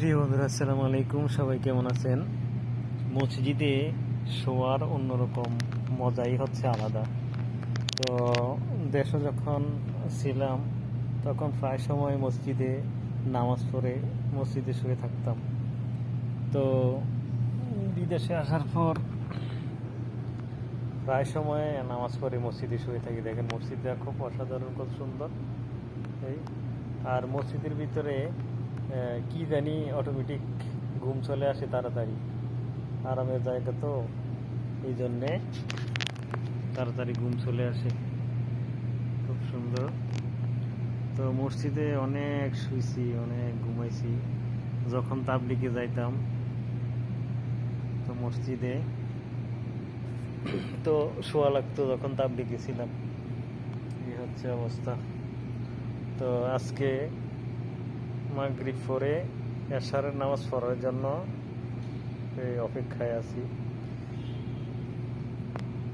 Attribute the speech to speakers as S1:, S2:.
S1: প্রিয় বন্ধুরা, আসসালামু আলাইকুম। সবাই কেমন আছেন? মসজিদে শোয়ার অন্যরকম মজাই হচ্ছে আলাদা। তো দেশে যখন ছিলাম তখন প্রায় সময় মসজিদে নামাজ পড়ে মসজিদে শুয়ে থাকতাম। তো বিদেশে আসার পর প্রায় সময় নামাজ পড়ে মসজিদে শুয়ে থাকি। দেখেন মসজিদটা খুব অসাধারণ, খুব সুন্দর। এই আর মসজিদের ভিতরে কি জানি অটোমেটিক ঘুম চলে আসে তাড়াতাড়ি। আরামের জায়গা তো, এই জন্যে তাড়াতাড়ি ঘুম চলে আসে। খুব সুন্দর। তো মসজিদে অনেক শুইছি, অনেক ঘুমাইছি। যখন তাবলিগে যাইতাম তো মসজিদে তো শোয়া লাগতো, যখন তাবলিগে ছিলাম। এই হচ্ছে অবস্থা। তো আজকে মাগরিব পরে এশারের নামাজ পড়ার জন্য এই অপেক্ষায় আছি।